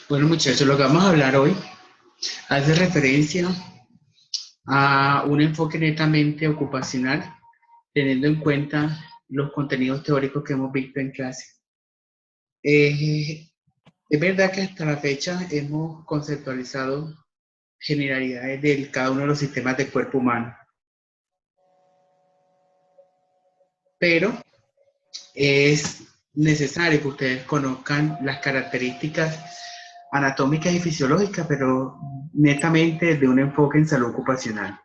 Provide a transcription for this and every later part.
Bueno, muchachos, lo que vamos a hablar hoy hace referencia a un enfoque netamente ocupacional, teniendo en cuenta los contenidos teóricos que hemos visto en clase. Es verdad que hasta la fecha hemos conceptualizado generalidades de cada uno de los sistemas del cuerpo humano, pero es necesario que ustedes conozcan las características anatómicas y fisiológicas, pero netamente de un enfoque en salud ocupacional,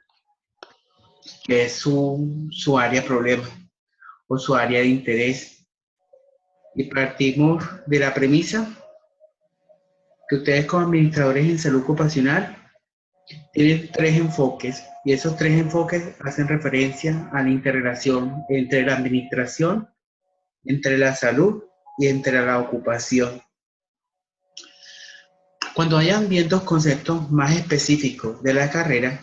que es su área problema o su área de interés. Y partimos de la premisa que ustedes como administradores en salud ocupacional tienen tres enfoques, y esos tres enfoques hacen referencia a la interrelación entre la administración, entre la salud y entre la ocupación. Cuando vayan viendo conceptos más específicos de la carrera,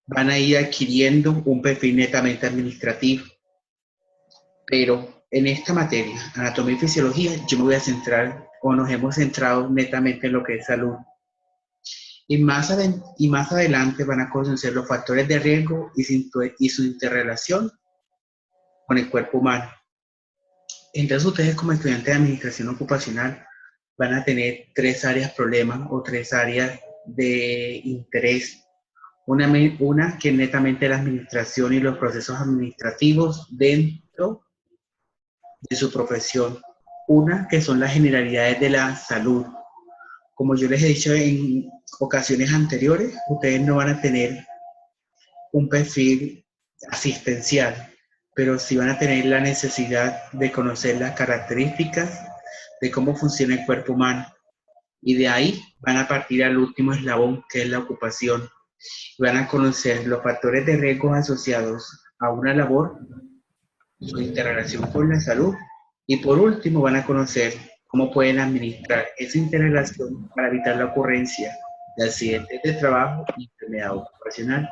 van a ir adquiriendo un perfil netamente administrativo. Pero en esta materia, anatomía y fisiología, yo me voy a centrar, o nos hemos centrado netamente en lo que es salud. Y más adelante van a conocer los factores de riesgo y su interrelación con el cuerpo humano. Entonces ustedes como estudiantes de administración ocupacional van a tener tres áreas problemas o tres áreas de interés. Una que es netamente la administración y los procesos administrativos dentro de su profesión. Una que son las generalidades de la salud. Como yo les he dicho en ocasiones anteriores, ustedes no van a tener un perfil asistencial, pero sí van a tener la necesidad de conocer las características de cómo funciona el cuerpo humano. Y de ahí van a partir al último eslabón, que es la ocupación. Van a conocer los factores de riesgo asociados a una labor, su interrelación con la salud, y por último van a conocer cómo pueden administrar esa interrelación para evitar la ocurrencia de accidentes de trabajo y enfermedad ocupacional.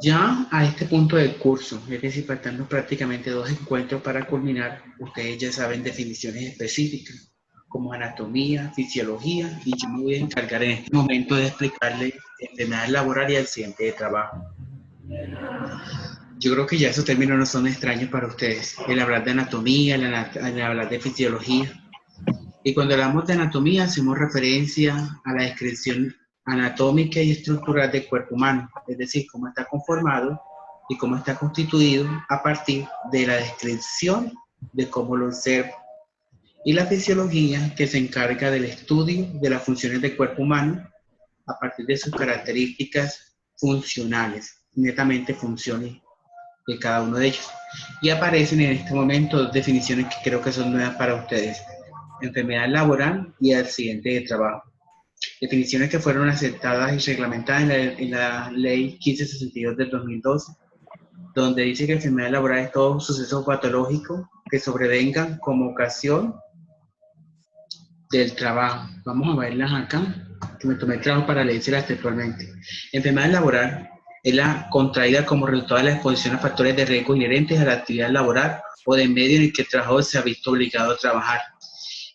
Ya a este punto del curso, es decir, faltando prácticamente 2 encuentros para culminar, ustedes ya saben definiciones específicas como anatomía, fisiología, y yo me voy a encargar en este momento de explicarles enfermedades laborales y accidentes de trabajo. Yo creo que ya esos términos no son extraños para ustedes, el hablar de anatomía, el hablar de fisiología. Y cuando hablamos de anatomía, hacemos referencia a la descripción anatómica y estructural del cuerpo humano, es decir, cómo está conformado y cómo está constituido a partir de la descripción de cómo lo observa. Y la fisiología, que se encarga del estudio de las funciones del cuerpo humano a partir de sus características funcionales, netamente funciones de cada uno de ellos. Y aparecen en este momento dos definiciones que creo que son nuevas para ustedes: enfermedad laboral y accidente de trabajo. Definiciones que fueron aceptadas y reglamentadas en la Ley 1562 del 2012, donde dice que enfermedad laboral es todo suceso patológico que sobrevengan como ocasión del trabajo. Vamos a verlas acá, que me tomé el trabajo para leérselas textualmente. Enfermedad laboral es la contraída como resultado de la exposición a factores de riesgo inherentes a la actividad laboral o del medio en el que el trabajador se ha visto obligado a trabajar.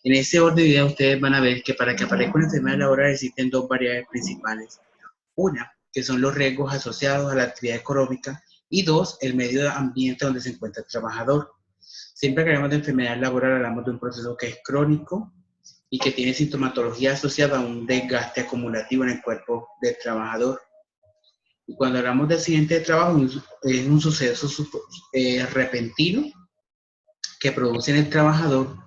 En ese orden de ideas ustedes van a ver que para que aparezca una enfermedad laboral existen dos variables principales. Una, que son los riesgos asociados a la actividad económica, y dos, el medio ambiente donde se encuentra el trabajador. Siempre que hablamos de enfermedad laboral hablamos de un proceso que es crónico y que tiene sintomatología asociada a un desgaste acumulativo en el cuerpo del trabajador. Y cuando hablamos de accidente de trabajo, es un suceso repentino que produce en el trabajador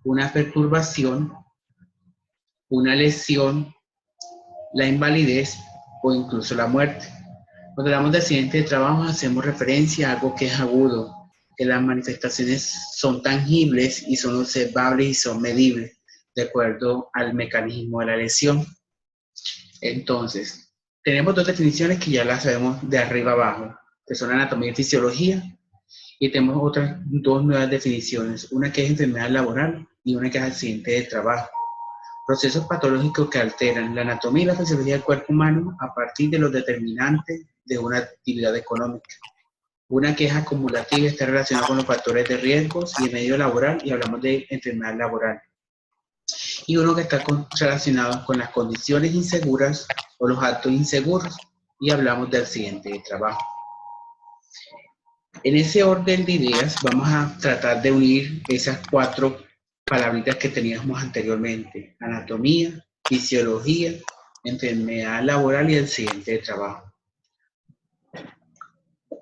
una perturbación, una lesión, la invalidez o incluso la muerte. Cuando hablamos de accidente de trabajo hacemos referencia a algo que es agudo, que las manifestaciones son tangibles y son observables y son medibles de acuerdo al mecanismo de la lesión. Entonces, tenemos dos definiciones que ya las sabemos de arriba abajo, que son anatomía y fisiología, y tenemos otras dos nuevas definiciones, una que es enfermedad laboral y una que es accidente de trabajo. Procesos patológicos que alteran la anatomía y la fisiología del cuerpo humano a partir de los determinantes de una actividad económica. Una que es acumulativa, está relacionada con los factores de riesgos y el medio laboral, y hablamos de enfermedad laboral. Y uno que está relacionado con las condiciones inseguras o los actos inseguros, y hablamos de accidente de trabajo. En ese orden de ideas vamos a tratar de unir esas 4 palabritas que teníamos anteriormente: anatomía, fisiología, enfermedad laboral y accidente de trabajo.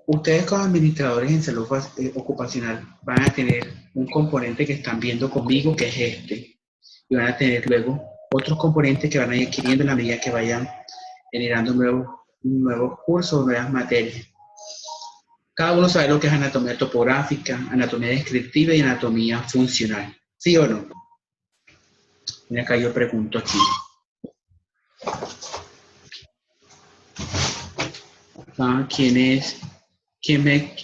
Ustedes como administradores en salud ocupacional van a tener un componente que están viendo conmigo, que es este, y van a tener luego otros componentes que van a ir adquiriendo en la medida que vayan generando nuevos cursos, nuevas materias. Cada uno sabe lo que es anatomía topográfica, anatomía descriptiva y anatomía funcional. ¿Sí o no? Mira, acá yo pregunto aquí. ¿Quién es? ¿Quién me...?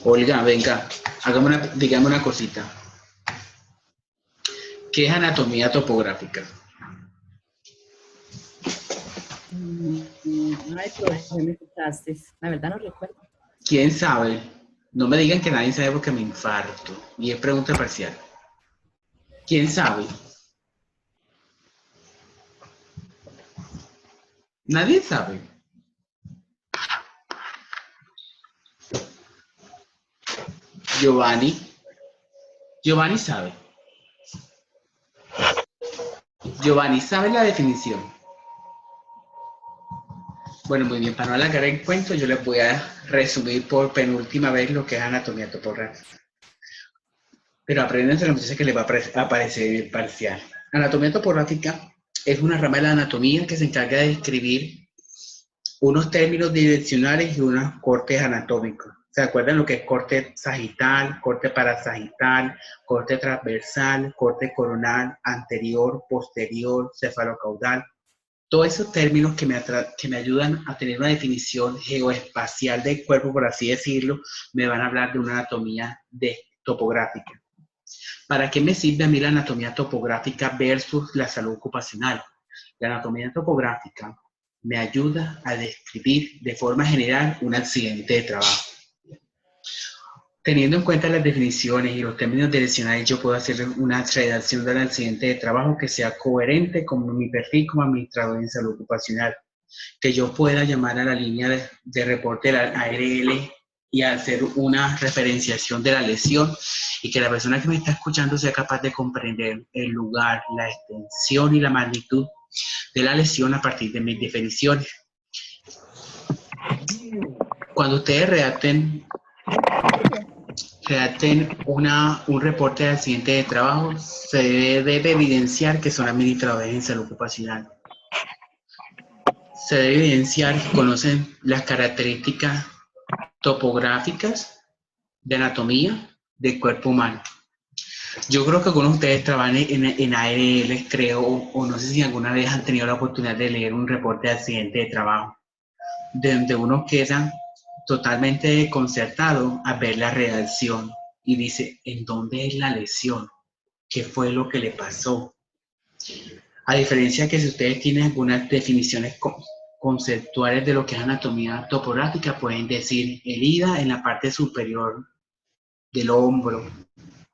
Olga, venga, dígame una cosita. ¿Qué es anatomía topográfica? Ay, profesor, me escuchaste. La verdad no recuerdo. ¿Quién sabe? No me digan que nadie sabe porque me infarto. Y es pregunta parcial. ¿Quién sabe? Nadie sabe. Giovanni. Giovanni sabe. Giovanni sabe la definición. Bueno, muy bien, para no alargar el cuento, yo les voy a resumir por penúltima vez lo que es anatomía topográfica. Pero apréndanse la muchacha que les va a aparecer el parcial. Anatomía topográfica es una rama de la anatomía que se encarga de describir unos términos direccionales y unos cortes anatómicos. ¿Se acuerdan lo que es corte sagital, corte parasagital, corte transversal, corte coronal, anterior, posterior, cefalocaudal? Todos esos términos que me ayudan a tener una definición geoespacial del cuerpo, por así decirlo, me van a hablar de una anatomía topográfica. ¿Para qué me sirve a mí la anatomía topográfica versus la salud ocupacional? La anatomía topográfica me ayuda a describir de forma general un accidente de trabajo. Teniendo en cuenta las definiciones y los términos direccionales, yo puedo hacer una redacción del accidente de trabajo que sea coherente con mi perfil como administrador en salud ocupacional, que yo pueda llamar a la línea de reporte de la ARL y hacer una referenciación de la lesión, y que la persona que me está escuchando sea capaz de comprender el lugar, la extensión y la magnitud de la lesión a partir de mis definiciones. Cuando ustedes redacten un reporte de accidente de trabajo, se debe evidenciar que son administradores en salud ocupacional. Se debe evidenciar que conocen las características topográficas de anatomía del cuerpo humano. Yo creo que algunos de ustedes trabajan en ARL, creo, o no sé si alguna vez han tenido la oportunidad de leer un reporte de accidente de trabajo, donde uno queda totalmente desconcertado al ver la redacción y dice, ¿en dónde es la lesión? ¿Qué fue lo que le pasó? A diferencia que si ustedes tienen algunas definiciones conceptuales de lo que es anatomía topográfica, pueden decir herida en la parte superior del hombro,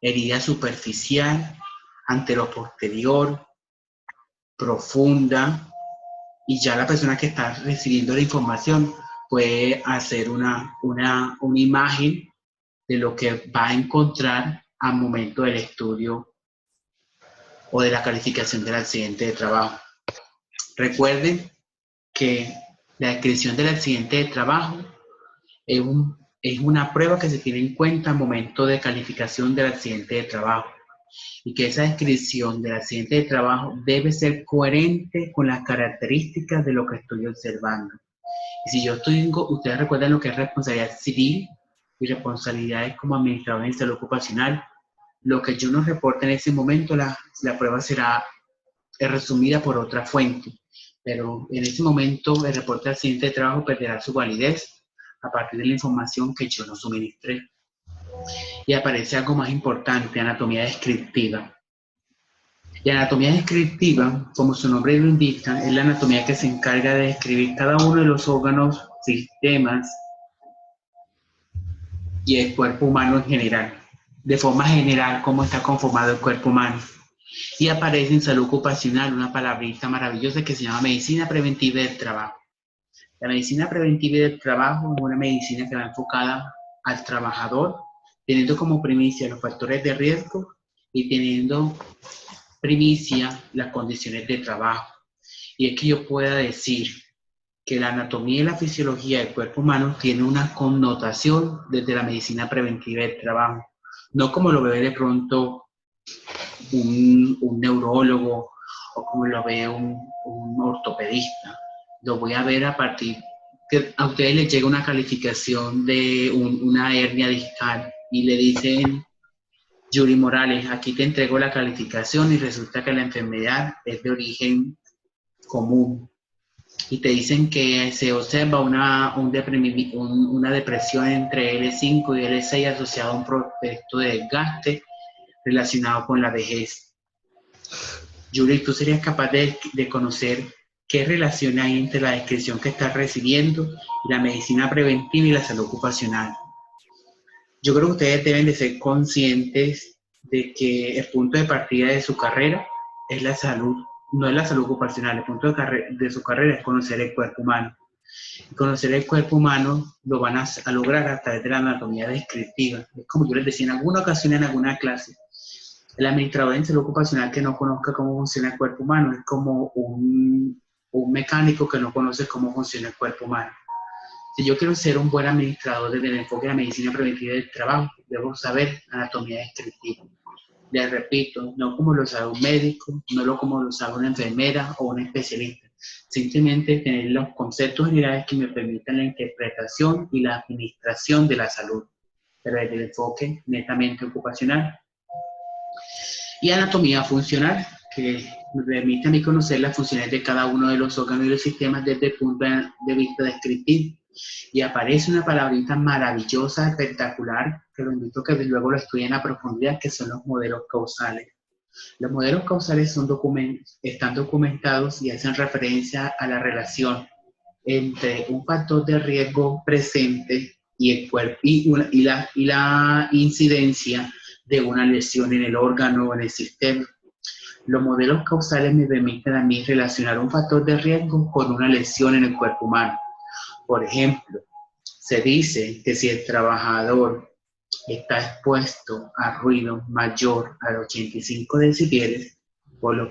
herida superficial, antero-posterior, profunda, y ya la persona que está recibiendo la información puede hacer una imagen de lo que va a encontrar al momento del estudio o de la calificación del accidente de trabajo. Recuerden que la descripción del accidente de trabajo es una prueba que se tiene en cuenta al momento de calificación del accidente de trabajo, y que esa descripción del accidente de trabajo debe ser coherente con las características de lo que estoy observando. Y si yo ustedes recuerdan lo que es responsabilidad civil y responsabilidades como administrador en salud ocupacional, lo que yo no reporte en ese momento, la prueba será resumida por otra fuente, pero en ese momento el reporte de accidente de trabajo perderá su validez a partir de la información que yo no suministré. Y aparece algo más importante, anatomía descriptiva. Y anatomía descriptiva, como su nombre lo indica, es la anatomía que se encarga de describir cada uno de los órganos, sistemas y el cuerpo humano en general. De forma general, cómo está conformado el cuerpo humano. Y aparece en salud ocupacional una palabrita maravillosa que se llama medicina preventiva del trabajo. La medicina preventiva del trabajo es una medicina que va enfocada al trabajador, teniendo como primicia los factores de riesgo y teniendo primicia las condiciones de trabajo. Y es que yo pueda decir que la anatomía y la fisiología del cuerpo humano tiene una connotación desde la medicina preventiva del trabajo, no como lo ve de pronto un neurólogo o como lo ve un ortopedista. Lo voy a ver a partir que a ustedes les llega una calificación de una hernia discal y le dicen, Yuri Morales, aquí te entrego la calificación y resulta que la enfermedad es de origen común. Y te dicen que se observa una depresión entre L5 y L6 asociada a un proceso de desgaste relacionado con la vejez. Yuri, ¿tú serías capaz de conocer qué relación hay entre la descripción que estás recibiendo y la medicina preventiva y la salud ocupacional? Yo creo que ustedes deben de ser conscientes de que el punto de partida de su carrera es la salud, no es la salud ocupacional. El punto de su carrera es conocer el cuerpo humano. Y conocer el cuerpo humano lo van a lograr a través de la anatomía descriptiva. Es como yo les decía en alguna ocasión en alguna clase. El administrador en salud ocupacional que no conozca cómo funciona el cuerpo humano es como un mecánico que no conoce cómo funciona el cuerpo humano. Si yo quiero ser un buen administrador desde el enfoque de la medicina preventiva del trabajo, debo saber anatomía descriptiva. Les repito, no como lo sabe un médico, no como lo sabe una enfermera o un especialista. Simplemente tener los conceptos generales que me permitan la interpretación y la administración de la salud, pero desde el enfoque netamente ocupacional. Y anatomía funcional, que me permite a mí conocer las funciones de cada uno de los órganos y los sistemas desde el punto de vista descriptivo. Y aparece una palabrita maravillosa, espectacular, que lo invito a que luego lo estudien a profundidad, que son los modelos causales. Los modelos causales están documentados y hacen referencia a la relación entre un factor de riesgo presente y el cuerpo y la incidencia de una lesión en el órgano o en el sistema. Los modelos causales me permiten a mí relacionar un factor de riesgo con una lesión en el cuerpo humano. Por ejemplo, se dice que si el trabajador está expuesto a ruido mayor a 85 decibeles, por los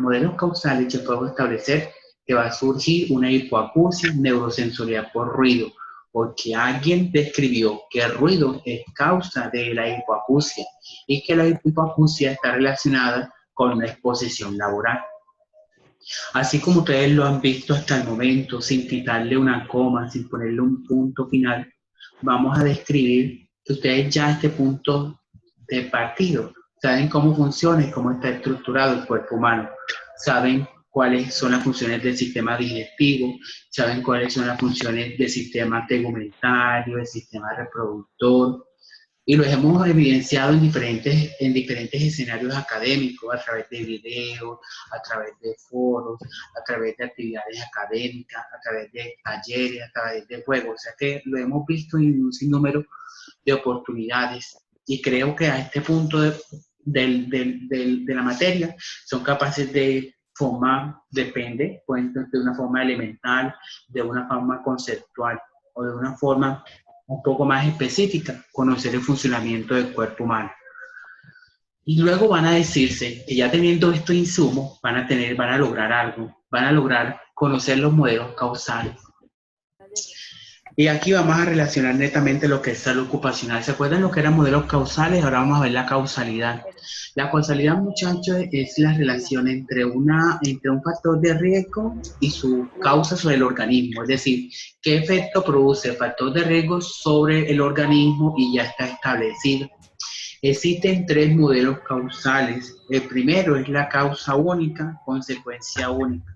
modelos causales yo puedo establecer que va a surgir una hipoacusia neurosensorial por ruido, porque alguien describió que el ruido es causa de la hipoacusia y que la hipoacusia está relacionada con una exposición laboral. Así como ustedes lo han visto hasta el momento, sin quitarle una coma, sin ponerle un punto final, vamos a describir que ustedes ya a este punto de partido saben cómo funciona y cómo está estructurado el cuerpo humano, saben cuáles son las funciones del sistema digestivo, saben cuáles son las funciones del sistema tegumentario, del sistema reproductor, y los hemos evidenciado en diferentes escenarios académicos, a través de videos, a través de foros, a través de actividades académicas, a través de talleres, a través de juegos. O sea que lo hemos visto en un sinnúmero de oportunidades. Y creo que a este punto de la materia son capaces de forma, depende, pueden ser de una forma elemental, de una forma conceptual o de una forma un poco más específica, conocer el funcionamiento del cuerpo humano. Y luego van a decirse que ya teniendo estos insumos, van a lograr algo, van a lograr conocer los modelos causales. Y aquí vamos a relacionar netamente lo que es salud ocupacional. ¿Se acuerdan lo que eran modelos causales? Ahora vamos a ver la causalidad. La causalidad, muchachos, es la relación entre un factor de riesgo y su causa sobre el organismo. Es decir, qué efecto produce el factor de riesgo sobre el organismo y ya está establecido. Existen tres modelos causales. El primero es la causa única, consecuencia única.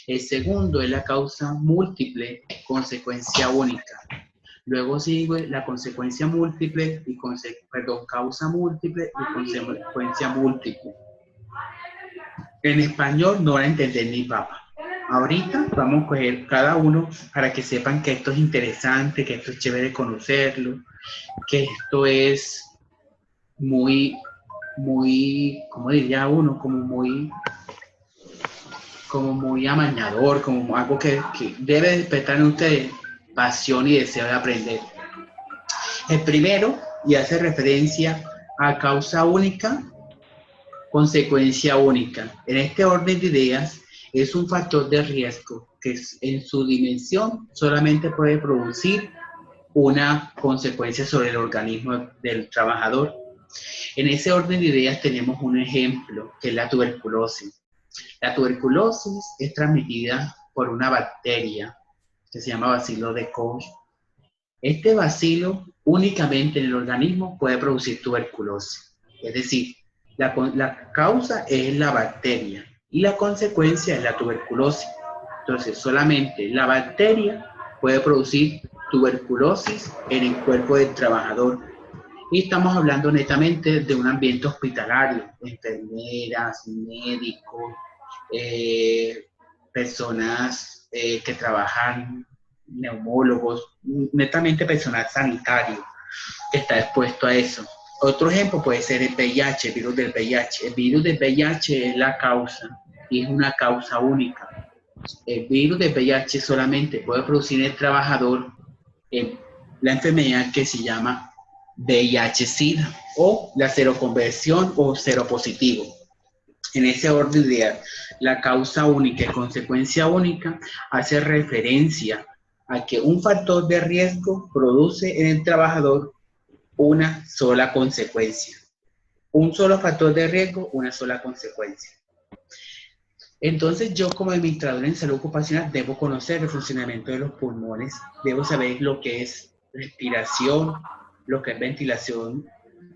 El segundo es la causa múltiple, consecuencia única. Luego sigue la consecuencia múltiple y causa múltiple y consecuencia múltiple. En español no van a entender ni papa. Ahorita vamos a coger cada uno para que sepan que esto es interesante, que esto es chévere conocerlo, que esto es muy, ¿cómo diría uno? Como muy amañador, como algo que debe despertar en ustedes pasión y deseo de aprender. El primero, y hace referencia a causa única, consecuencia única. En este orden de ideas, es un factor de riesgo que en su dimensión solamente puede producir una consecuencia sobre el organismo del trabajador. En ese orden de ideas tenemos un ejemplo, que es la tuberculosis. La tuberculosis es transmitida por una bacteria que se llama bacilo de Koch. Este bacilo únicamente en el organismo puede producir tuberculosis. Es decir, la causa es la bacteria y la consecuencia es la tuberculosis. Entonces, solamente la bacteria puede producir tuberculosis en el cuerpo del trabajador. Y estamos hablando netamente de un ambiente hospitalario, enfermeras, médicos, personas que trabajan, neumólogos, netamente personal sanitario que está expuesto a eso. Otro ejemplo puede ser el VIH, el virus del VIH. El virus del VIH es la causa y es una causa única. El virus del VIH solamente puede producir en el trabajador la enfermedad que se llama VIH-Sida o la seroconversión o seropositivo. En ese orden ideal, la causa única y consecuencia única hace referencia a que un factor de riesgo produce en el trabajador una sola consecuencia. Un solo factor de riesgo, una sola consecuencia. Entonces yo como administrador en salud ocupacional debo conocer el funcionamiento de los pulmones, debo saber lo que es respiración, lo que es ventilación,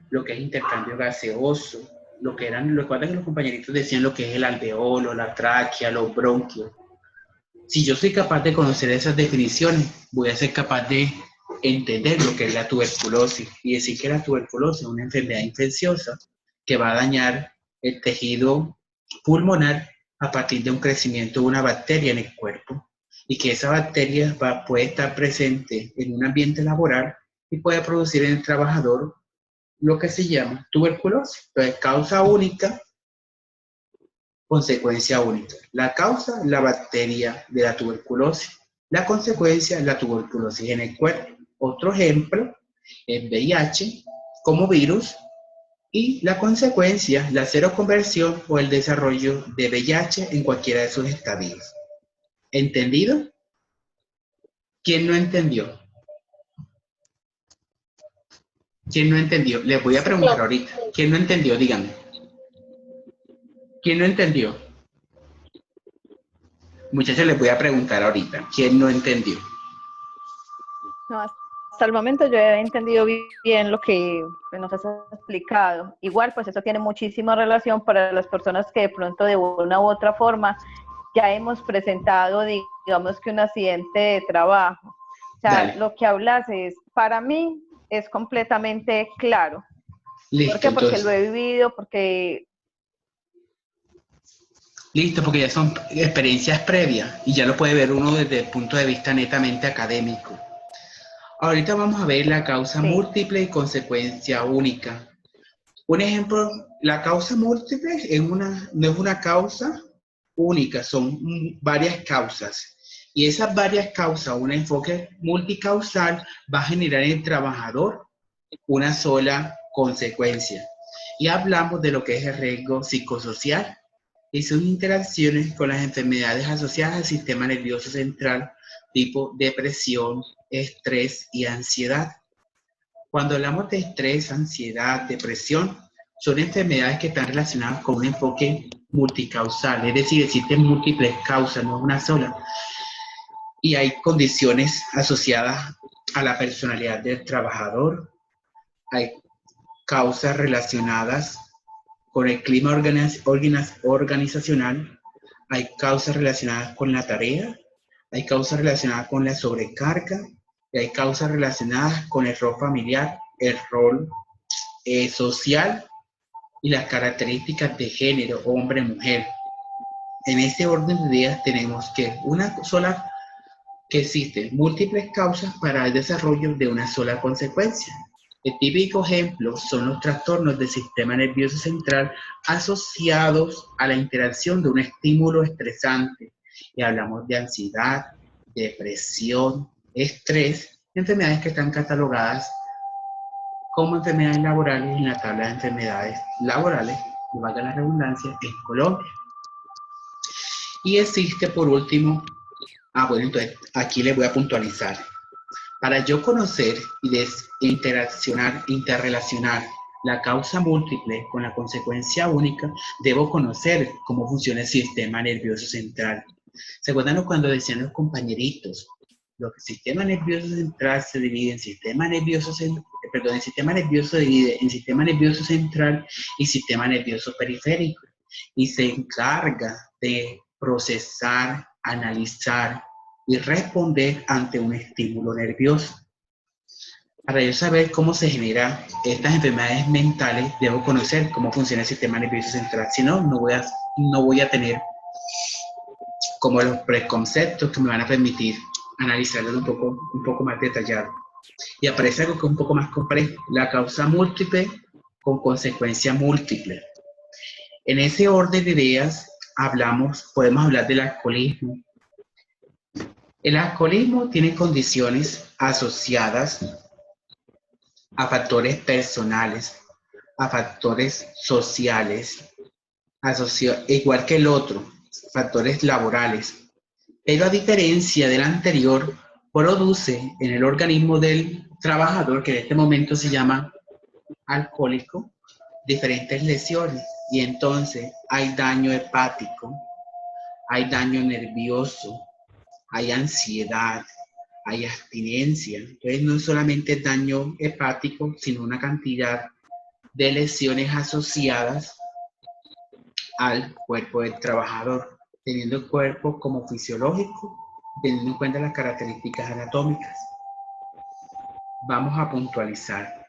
lo que es intercambio gaseoso, lo que eran, recuerdan que los compañeritos decían lo que es el alveolo, la tráquea, los bronquios. Si yo soy capaz de conocer esas definiciones, voy a ser capaz de entender lo que es la tuberculosis y decir que la tuberculosis es una enfermedad infecciosa que va a dañar el tejido pulmonar a partir de un crecimiento de una bacteria en el cuerpo y que esa bacteria puede estar presente en un ambiente laboral y puede producir en el trabajador lo que se llama tuberculosis. Entonces, causa única, consecuencia única. La causa, la bacteria de la tuberculosis. La consecuencia, la tuberculosis en el cuerpo. Otro ejemplo, el VIH como virus y la consecuencia, la seroconversión o el desarrollo de VIH en cualquiera de sus estadios. ¿Entendido? ¿Quién no entendió? ¿Quién no entendió? Les voy a preguntar ahorita. ¿Quién no entendió? Díganme. ¿Quién no entendió? Muchachos, les voy a preguntar ahorita. ¿Quién no entendió? No, hasta el momento yo he entendido bien lo que nos has explicado. Igual, pues eso tiene muchísima relación para las personas que de pronto de una u otra forma ya hemos presentado, digamos que un accidente de trabajo. O sea, Dale. lo que hablas es, para mí, es completamente claro. Listo, ¿Por qué? Porque entonces. lo he vivido, porque... Listo, porque ya son experiencias previas y ya lo puede ver uno desde el punto de vista netamente académico. Ahorita vamos a ver la causa múltiple y consecuencia única. Un ejemplo, la causa múltiple no es una causa única, son varias causas. Y esas varias causas, un enfoque multicausal, va a generar en el trabajador una sola consecuencia. Y hablamos de lo que es el riesgo psicosocial y sus interacciones con las enfermedades asociadas al sistema nervioso central, tipo depresión, estrés y ansiedad. Cuando hablamos de estrés, ansiedad, depresión, son enfermedades que están relacionadas con un enfoque multicausal, es decir, existen múltiples causas, no una sola. Y hay condiciones asociadas a la personalidad del trabajador, hay causas relacionadas con el clima organizacional, hay causas relacionadas con la tarea, hay causas relacionadas con la sobrecarga y hay causas relacionadas con el rol familiar, el rol social y las características de género, hombre-mujer. en ese orden de ideas tenemos que existen múltiples causas para el desarrollo de una sola consecuencia. El típico ejemplo son los trastornos del sistema nervioso central asociados a la interacción de un estímulo estresante. Y hablamos de ansiedad, depresión, estrés, enfermedades que están catalogadas como enfermedades laborales en la tabla de enfermedades laborales, no valga la redundancia, en Colombia. Y existe por último, bueno, entonces aquí les voy a puntualizar. Para yo conocer y interrelacionar la causa múltiple con la consecuencia única, debo conocer cómo funciona el sistema nervioso central. ¿Se acuerdan cuando decían los compañeritos? El sistema nervioso central se divide en sistema nervioso divide en sistema nervioso central y sistema nervioso periférico, y se encarga de procesar, analizar y responder ante un estímulo nervioso. Para yo saber cómo se generan estas enfermedades mentales, debo conocer cómo funciona el sistema nervioso central. Si no, no voy a tener como los preconceptos que me van a permitir analizarlo un poco más detallado. Y aparece algo que es un poco más complejo, la causa múltiple con consecuencia múltiple. En ese orden de ideas podemos hablar del alcoholismo. El alcoholismo tiene condiciones asociadas a factores personales, a factores sociales, igual que el otro, factores laborales. Pero a diferencia del anterior, produce en el organismo del trabajador, que en este momento se llama alcohólico, diferentes lesiones. Y entonces hay daño hepático, hay daño nervioso, hay ansiedad, hay abstinencia. Entonces no es solamente daño hepático, sino una cantidad de lesiones asociadas al cuerpo del trabajador, teniendo el cuerpo como fisiológico, teniendo en cuenta las características anatómicas. Vamos a puntualizar.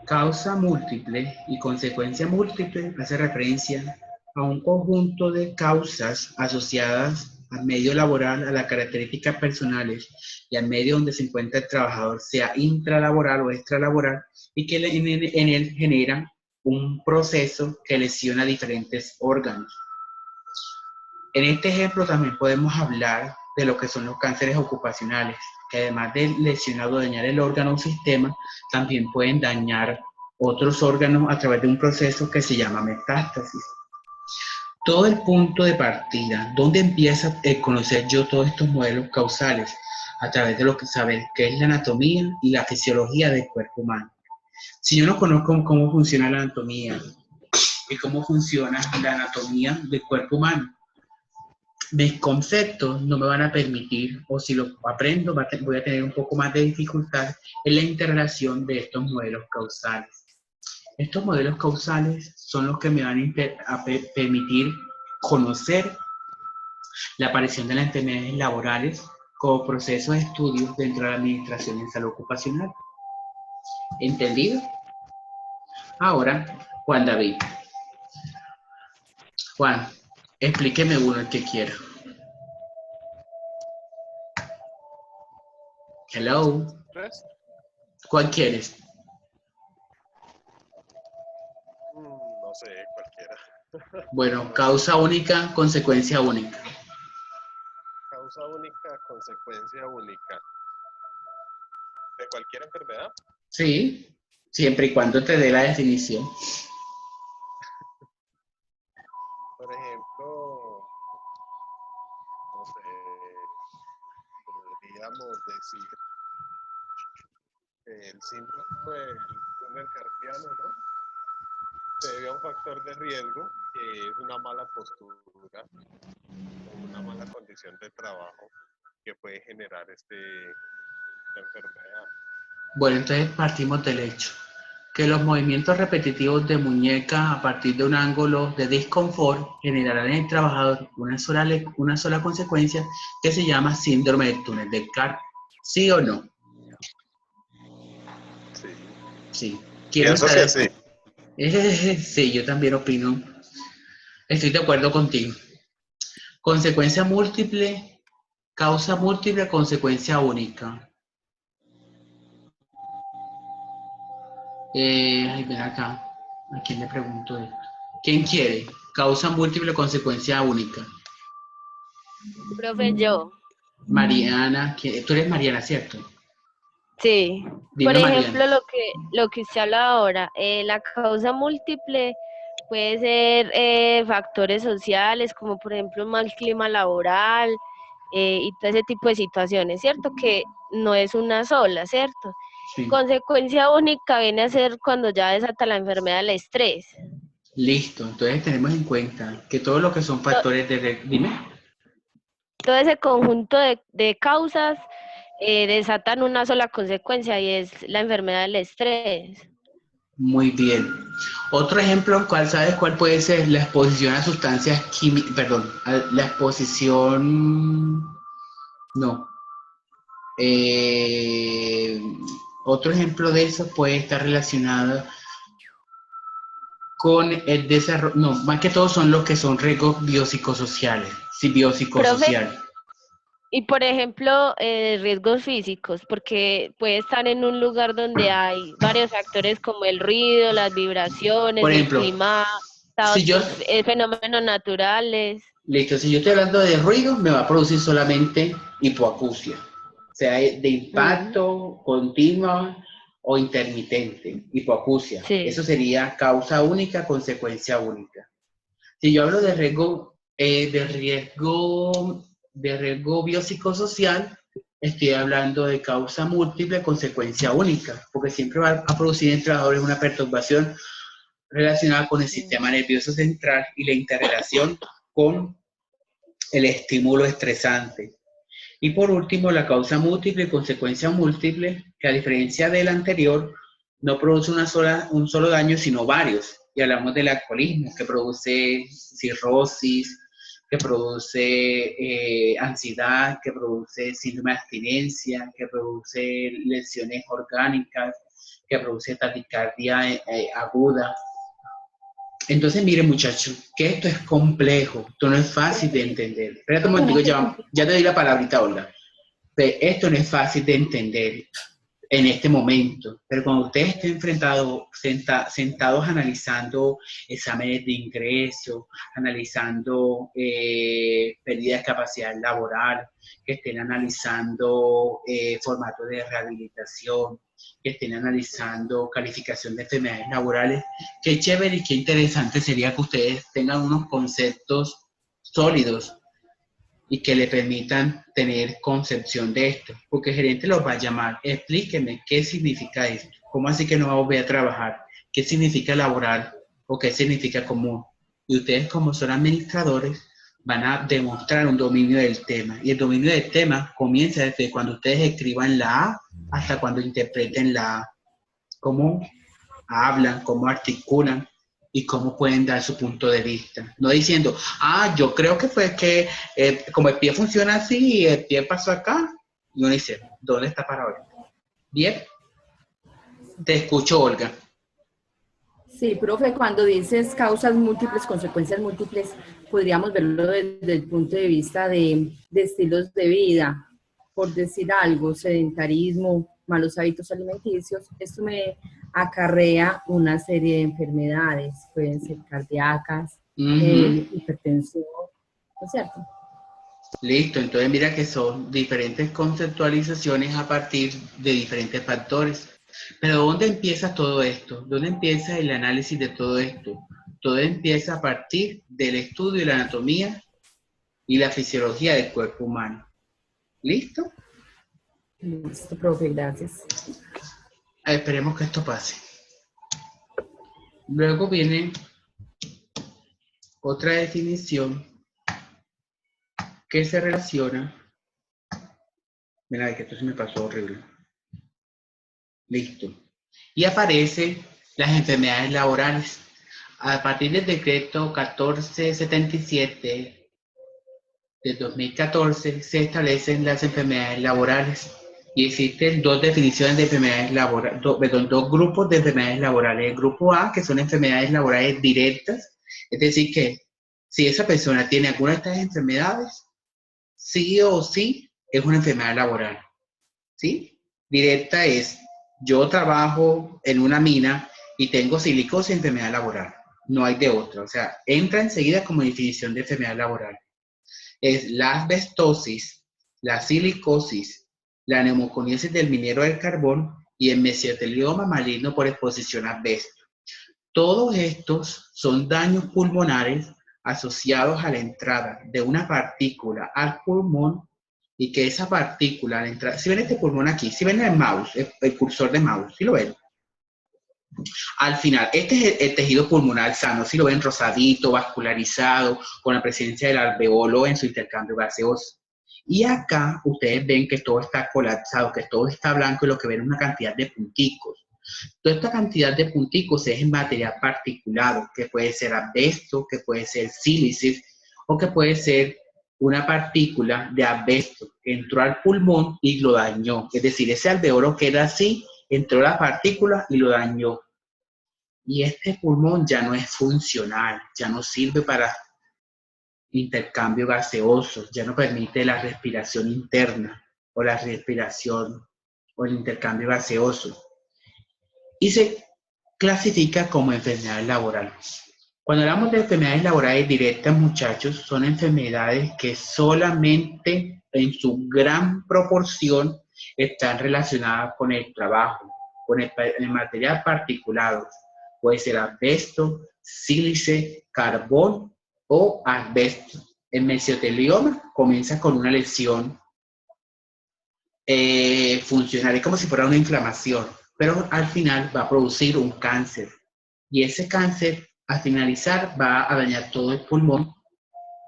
Causa múltiple y consecuencia múltiple hace referencia a un conjunto de causas asociadas al medio laboral, a las características personales y al medio donde se encuentra el trabajador, sea intralaboral o extralaboral, y que en él genera un proceso que lesiona diferentes órganos. En este ejemplo también podemos hablar de lo que son los cánceres ocupacionales, que además de lesionar o dañar el órgano o sistema, también pueden dañar otros órganos a través de un proceso que se llama metástasis. Todo el punto de partida, ¿dónde empieza a conocer yo todos estos modelos causales? A través de lo que saber qué es la anatomía y la fisiología del cuerpo humano. Si yo no conozco cómo funciona la anatomía y cómo funciona la anatomía del cuerpo humano, mis conceptos no me van a permitir, o si lo aprendo, voy a tener un poco más de dificultad en la interrelación de estos modelos causales. Estos modelos causales son los que me van a permitir conocer la aparición de las enfermedades laborales como proceso de estudio dentro de la administración en salud ocupacional. ¿Entendido? Ahora, Juan David. Juan, explíqueme uno el que quiera. Hello. ¿Cuál quieres? No sé, cualquiera. Bueno, causa única, consecuencia única. Causa única, consecuencia única. ¿De cualquier enfermedad? Sí, siempre y cuando te dé la definición. Por ejemplo, no sé, podríamos decir el síndrome del túnel carpiano, ¿no? Se debe a un factor de riesgo que es una mala postura o una mala condición de trabajo que puede generar esta enfermedad. Bueno, entonces partimos del hecho que los movimientos repetitivos de muñeca a partir de un ángulo de disconfort generarán en el trabajador una sola consecuencia que se llama síndrome del túnel del carpio. ¿Sí o no? Sí. Sí. Pienso que sí. Sí, yo también opino. Estoy de acuerdo contigo. Consecuencia múltiple, causa múltiple, consecuencia única. Ay, ven acá. ¿A quién le pregunto esto? ¿Quién quiere? Causa múltiple, consecuencia única. Profe, yo. Mariana, tú eres Mariana, ¿cierto? Sí. Dime, Por ejemplo, Mariana. lo que usted habla ahora, la causa múltiple puede ser factores sociales, como por ejemplo un mal clima laboral y todo ese tipo de situaciones, ¿cierto? Que no es una sola, ¿cierto? Sí. Consecuencia única viene a ser cuando ya desata la enfermedad del estrés. Listo, entonces tenemos en cuenta que todo lo que son factores de... Dime. Todo ese conjunto de causas desatan una sola consecuencia y es la enfermedad del estrés. Muy bien. Otro ejemplo, ¿sabes cuál puede ser? La exposición a sustancias químicas, perdón, la exposición, no. Eh, Otro ejemplo de eso puede estar relacionado con el desarrollo, no, más que todo son los que son riesgos biopsicosociales, sí, Profe, biopsicosocial. y por ejemplo, riesgos físicos, porque puede estar en un lugar donde hay varios factores como el ruido, las vibraciones, Por el ejemplo, clima, si yo, fenómenos naturales. listo, si yo estoy hablando de ruido, me va a producir solamente hipoacusia, o sea, de Ujú, impacto continua o intermitente, hipoacusia. Eso sí. sería causa única, consecuencia única. Si yo hablo de riesgo biopsicosocial, estoy hablando de causa múltiple, consecuencia única, porque siempre va a producir en trabajadores una perturbación relacionada con el sistema nervioso central y la interrelación con el estímulo estresante. Y por último, la causa múltiple y consecuencia múltiple, que a diferencia del anterior, no produce un solo daño, sino varios. Y hablamos del alcoholismo, que produce cirrosis, que produce ansiedad, que produce síndrome de abstinencia, que produce lesiones orgánicas, que produce taquicardia aguda. Entonces, mire, muchachos, que esto es complejo, esto no es fácil de entender. Espérate un momentico, ya te doy la palabrita, Olga. Esto no es fácil de entender en este momento, pero cuando ustedes estén sentados analizando exámenes de ingreso, analizando pérdida de capacidad laboral, que estén analizando formatos de rehabilitación, que estén analizando calificación de enfermedades laborales, qué chévere y qué interesante sería que ustedes tengan unos conceptos sólidos y que le permitan tener concepción de esto, porque el gerente los va a llamar, explíqueme qué significa esto, cómo así que no va a volver a trabajar, qué significa laboral o qué significa común. Y ustedes como son administradores van a demostrar un dominio del tema, y el dominio del tema comienza desde cuando ustedes escriban la A hasta cuando interpreten la A, cómo hablan, cómo articulan y cómo pueden dar su punto de vista. No diciendo, yo creo que fue que como el pie funciona así y el pie pasó acá. Y uno dice, ¿dónde está para hoy? Bien, te escucho, Olga. Sí, profe, cuando dices causas múltiples, consecuencias múltiples, podríamos verlo desde el punto de vista de estilos de vida, por decir algo, sedentarismo, malos hábitos alimenticios. Esto me acarrea una serie de enfermedades, pueden ser cardíacas, hipertensión, ¿no es cierto? Listo, entonces mira que son diferentes conceptualizaciones a partir de diferentes factores. Pero ¿dónde empieza todo esto? ¿Dónde empieza el análisis de todo esto? Todo empieza a partir del estudio de la anatomía y la fisiología del cuerpo humano. ¿Listo? Listo, profe, gracias. Esperemos que esto pase. Luego viene otra definición que se relaciona. Mira, que esto se me pasó horrible. Listo. Y aparecen las enfermedades laborales. A partir del decreto 1477 del 2014 se establecen las enfermedades laborales. Y existen dos definiciones de enfermedades laborales, dos grupos de enfermedades laborales. El grupo A, que son enfermedades laborales directas, es decir, que si esa persona tiene alguna de estas enfermedades, sí o sí es una enfermedad laboral, ¿sí? Directa es, yo trabajo en una mina y tengo silicosis, enfermedad laboral. No hay de otra, o sea, entra enseguida como definición de enfermedad laboral. Es la asbestosis, la silicosis, la neumoconiasis del minero del carbón y el mesotelioma maligno por exposición a asbesto. Todos estos son daños pulmonares asociados a la entrada de una partícula al pulmón y que esa partícula, al entrar, si ven este pulmón aquí, si ven el mouse, el cursor de mouse, si lo ven, al final, este es el tejido pulmonar sano, si lo ven rosadito, vascularizado, con la presencia del alveolo en su intercambio gaseoso. Y acá ustedes ven que todo está colapsado, que todo está blanco y lo que ven es una cantidad de punticos. Toda esta cantidad de punticos es en material particulado, que puede ser asbesto, que puede ser sílice o que puede ser una partícula de asbesto que entró al pulmón y lo dañó. Es decir, ese alveolo que era así, entró la partícula y lo dañó. Y este pulmón ya no es funcional, ya no sirve para intercambio gaseoso, ya no permite la respiración interna o la respiración o el intercambio gaseoso. Y se clasifica como enfermedad laboral. Cuando hablamos de enfermedades laborales directas, muchachos, son enfermedades que solamente en su gran proporción están relacionadas con el trabajo, con el material particulado. Puede ser asbesto, sílice, carbón o asbesto. El mesotelioma comienza con una lesión funcional, es como si fuera una inflamación, pero al final va a producir un cáncer. Y ese cáncer, al finalizar, va a dañar todo el pulmón.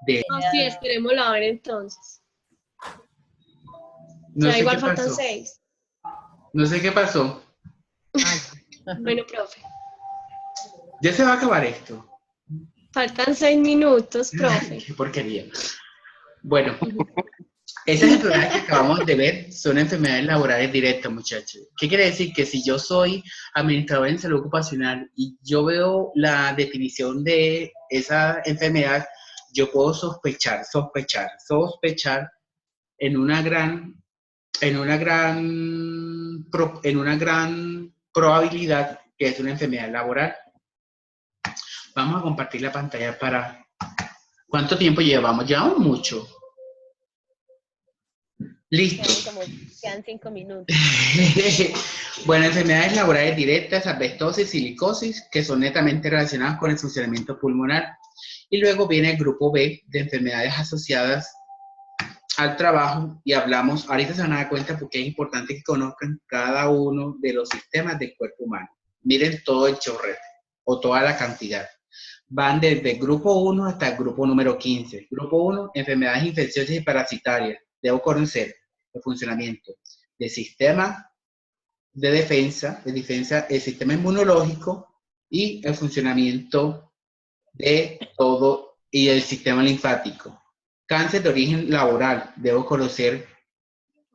Sí, esperémoslo a ver entonces. No sé igual qué faltan pasó. 6. No sé qué pasó. Bueno, profe. Ya se va a acabar esto. Faltan 6 minutos, profe. Qué porquería. Bueno, esas enfermedades que acabamos de ver son enfermedades laborales directas, muchachos. ¿Qué quiere decir? Que si yo soy administrador en salud ocupacional y yo veo la definición de esa enfermedad, yo puedo sospechar en una gran probabilidad que es una enfermedad laboral. Vamos a compartir la pantalla para... ¿Cuánto tiempo llevamos? Llevamos mucho. Listo. Quedan 5 minutos. Bueno, enfermedades laborales directas, asbestosis, silicosis, que son netamente relacionadas con el funcionamiento pulmonar. Y luego viene el grupo B de enfermedades asociadas al trabajo y hablamos, ahorita se van a dar cuenta porque es importante que conozcan cada uno de los sistemas del cuerpo humano. Miren todo el chorrete o toda la cantidad. Van desde el grupo 1 hasta el grupo número 15. Grupo 1, enfermedades infecciosas y parasitarias. Debo conocer el funcionamiento del sistema de defensa, el sistema inmunológico y el funcionamiento de todo y el sistema linfático. Cáncer de origen laboral, debo conocer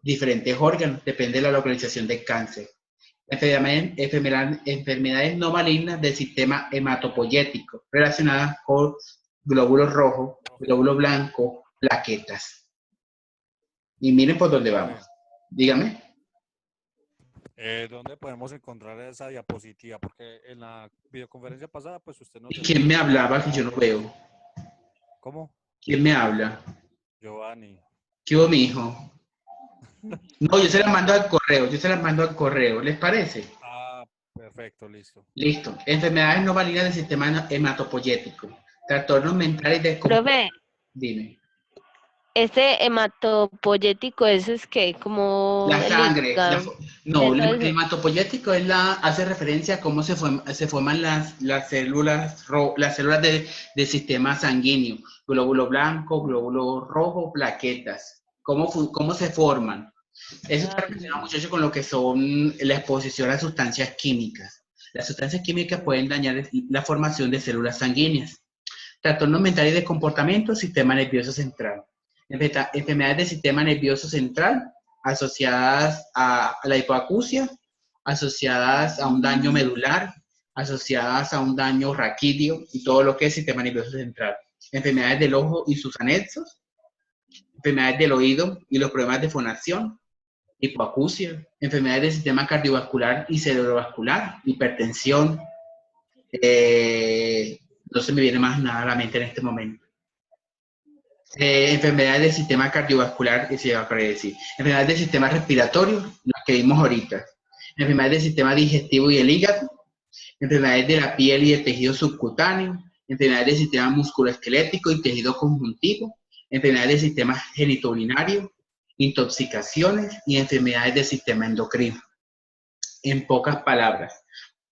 diferentes órganos, depende de la localización del cáncer. Enfermedades no malignas del sistema hematopoyético, relacionadas con glóbulos rojos, glóbulos blancos, plaquetas. Y miren por dónde vamos. Dígame. ¿Dónde podemos encontrar esa diapositiva? Porque en la videoconferencia pasada, pues usted no... ¿Quién me hablaba que yo no veo? ¿Cómo? ¿Quién me habla? Giovanni. ¿Qué hubo, mi hijo? No, yo se las mando al correo, ¿les parece? Ah, perfecto, listo. Listo. Enfermedades no malignas del sistema hematopoyético. Trastornos mentales de... Profe, Dime. ese hematopoyético, eso es que como La el sangre. hígado. No, el Entonces, hematopoyético hace referencia a cómo se forman las células del sistema sanguíneo. Glóbulo blanco, glóbulo rojo, plaquetas. ¿Cómo se forman? Eso está relacionado, muchachos, con lo que son la exposición a sustancias químicas. Las sustancias químicas pueden dañar la formación de células sanguíneas. Trastornos mentales de comportamiento, sistema nervioso central. Enfermedades del sistema nervioso central asociadas a la hipoacusia, asociadas a un daño medular, asociadas a un daño raquídeo y todo lo que es sistema nervioso central. enfermedades del ojo y sus anexos, enfermedades del oído y los problemas de fonación, hipoacusia, enfermedades del sistema cardiovascular y cerebrovascular, hipertensión. No se me viene más nada a la mente en este momento. Enfermedades del sistema cardiovascular, que se va a decir, enfermedades del sistema respiratorio, las que vimos ahorita, enfermedades del sistema digestivo y el hígado, enfermedades de la piel y el tejido subcutáneo, enfermedades del sistema musculoesquelético y tejido conjuntivo, enfermedades del sistema genitourinario, intoxicaciones y enfermedades del sistema endocrino. En pocas palabras,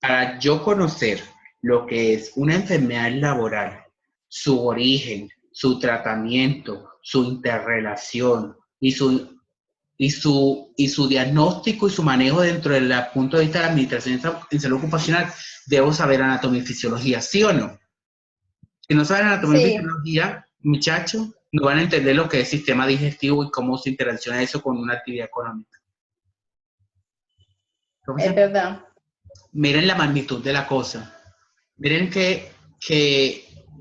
para yo conocer lo que es una enfermedad laboral, su origen, su tratamiento, su interrelación y su diagnóstico y su manejo dentro del punto de vista de la administración en salud ocupacional, debo saber anatomía y fisiología, ¿sí o no? Si no saben anatomía y fisiología, muchachos, no van a entender lo que es sistema digestivo y cómo se interacciona eso con una actividad económica. Es verdad. Miren la magnitud de la cosa. Miren que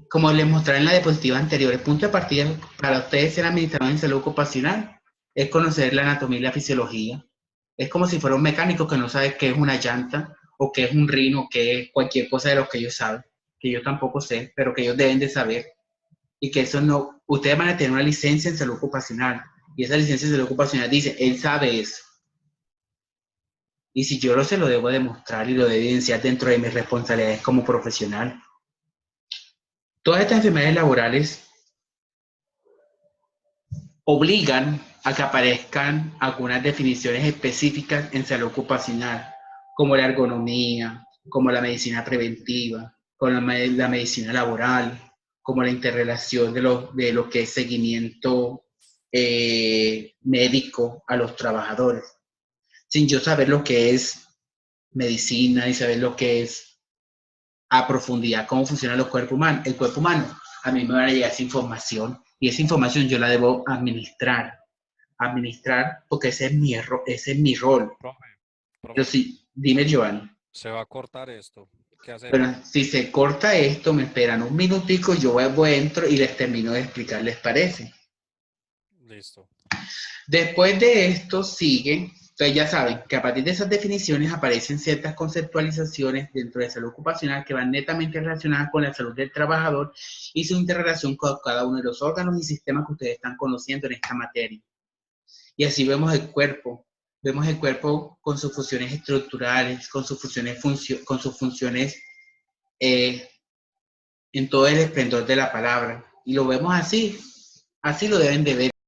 como les mostré en la diapositiva anterior, el punto de partida para ustedes ser administradores en salud ocupacional es conocer la anatomía y la fisiología. Es como si fuera un mecánico que no sabe qué es una llanta, o qué es un rino, o qué es cualquier cosa de lo que ellos saben, que yo tampoco sé, pero que ellos deben de saber. Y que eso no, ustedes van a tener una licencia en salud ocupacional, y esa licencia en salud ocupacional dice, él sabe eso. Y si yo se lo debo demostrar y lo debo evidenciar dentro de mis responsabilidades como profesional. Todas estas enfermedades laborales obligan a que aparezcan algunas definiciones específicas en salud ocupacional, como la ergonomía, como la medicina preventiva, como la medicina laboral, como la interrelación de lo que es seguimiento médico a los trabajadores. Sin yo saber lo que es medicina y saber lo que es a profundidad cómo funciona el cuerpo humano, a mí me va a llegar esa información y esa información yo la debo administrar porque ese es mi rol. Profe, Pero sí, dime, Joan. se va a cortar esto. ¿Qué hacemos? Pero si se corta esto, me esperan un minutico, yo vuelvo, entro y les termino de explicar, ¿les parece? Listo. Después de esto sigue, entonces ya saben que a partir de esas definiciones aparecen ciertas conceptualizaciones dentro de salud ocupacional que van netamente relacionadas con la salud del trabajador y su interrelación con cada uno de los órganos y sistemas que ustedes están conociendo en esta materia. Y así vemos el cuerpo con sus funciones estructurales, con sus funciones en todo el esplendor de la palabra. Y lo vemos así lo deben de ver.